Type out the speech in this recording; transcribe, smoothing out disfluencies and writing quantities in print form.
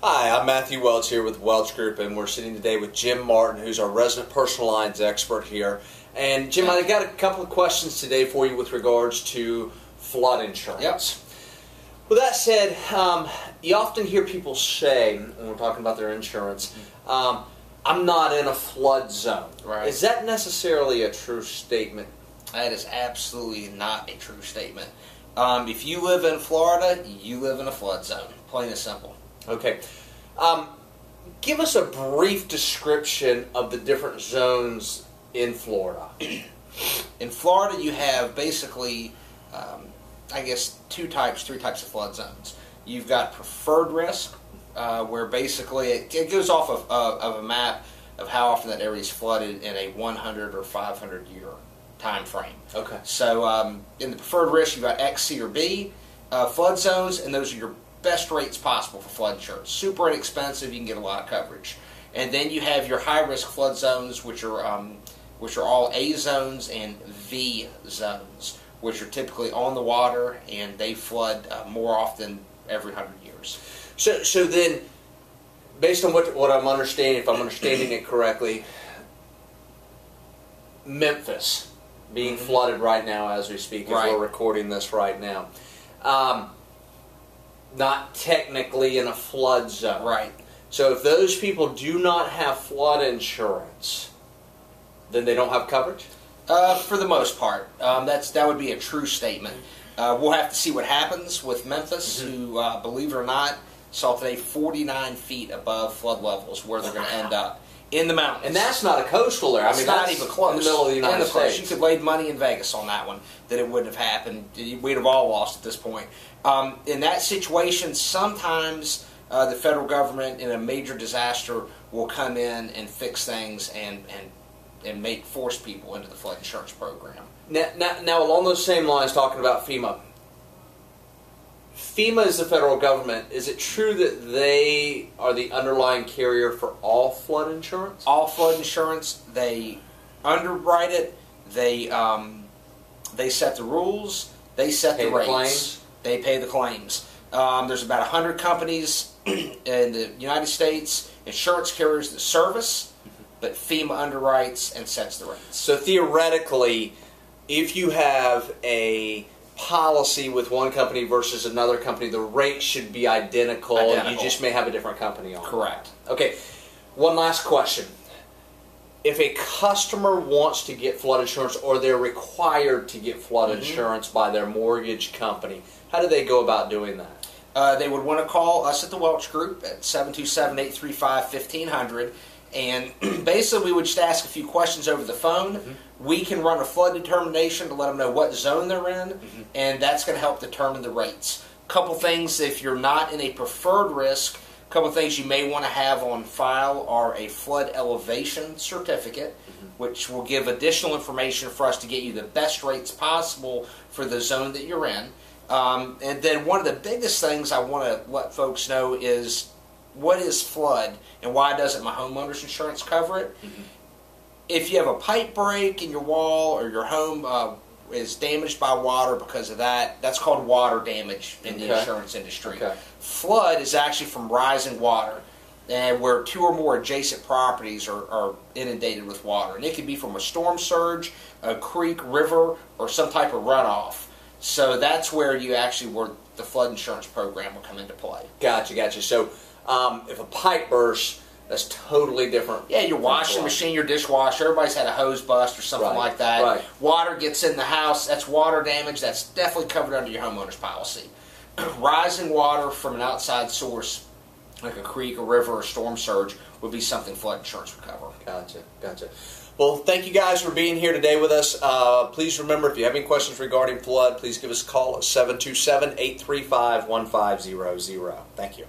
Hi, I'm Matthew Welch here with Welch Group, and we're sitting today with Jim Martin, who's our resident personal lines expert here. And Jim, I've got a couple of questions today for you with regards to flood insurance. Yep. With that said, you often hear people say, when we're talking about their insurance, I'm not in a flood zone. Right. Is that necessarily a true statement? That is absolutely not a true statement. If you live in Florida, you live in a flood zone. Plain and simple. Okay. Give us a brief description of the different zones in Florida. In Florida, you have basically, I guess, three types of flood zones. You've got preferred risk, where basically it goes off of a map of how often that area is flooded in a 100 or 500 year time frame. Okay. So in the preferred risk, you've got X, C, or B flood zones, and those are your best rates possible for flood insurance. Super inexpensive, you can get a lot of coverage. And then you have your high-risk flood zones, which are all A zones and V zones, which are typically on the water, and they flood more often every 100 years. So then, based on what I'm understanding, if I'm understanding it correctly, Memphis being flooded right now as we speak, as we're recording this right now. Not technically in a flood zone. Right. So if those people do not have flood insurance, then they don't have coverage? For the most part. That would be a true statement. We'll have to see what happens with Memphis, who, believe it or not, saw today 49 feet above flood levels where they're going to end up. In the mountains. And that's not a coastal area. I mean, not that's even close. In the middle of the United States. You could have laid money in Vegas on that one, that it wouldn't have happened. We'd have all lost at this point. In that situation, sometimes the federal government in a major disaster will come in and fix things and force people into the flood insurance program. Now, along those same lines, talking about FEMA. FEMA is the federal government. Is it true that they are the underlying carrier for all flood insurance? All flood insurance, they underwrite it, they set the rules, they set the rates. Claims. They pay the claims. There's about 100 companies in the United States, insurance carriers that service, but FEMA underwrites and sets the rates. So theoretically, if you have a policy with one company versus another company, the rate should be identical. You just may have a different company on. Correct. Okay, one last question. If a customer wants to get flood insurance, or they're required to get flood insurance by their mortgage company, how do they go about doing that? They would want to call us at the Welch Group at 727-835-1500, and basically we would just ask a few questions over the phone. We can run a flood determination to let them know what zone they're in, and that's going to help determine the rates. A couple things, if you're not in a preferred risk, a couple things you may want to have on file are a flood elevation certificate, which will give additional information for us to get you the best rates possible for the zone that you're in. And then one of the biggest things I want to let folks know is, what is flood and why doesn't my homeowner's insurance cover it? If you have a pipe break in your wall, or your home is damaged by water because of that, that's called water damage in the insurance industry. Flood is actually from rising water, and where two or more adjacent properties are inundated with water. And it could be from a storm surge, a creek, river, or some type of runoff. So that's where the flood insurance program will come into play. Gotcha. So if a pipe bursts, that's totally different. Yeah, your washing machine, your dishwasher, everybody's had a hose bust or something like that. Water gets in the house, that's water damage, that's definitely covered under your homeowner's policy. Rising water from an outside source, like a creek, a river, or storm surge, would be something flood insurance would cover. Gotcha. Well, thank you guys for being here today with us. Please remember, if you have any questions regarding flood, please give us a call at 727-835-1500. Thank you.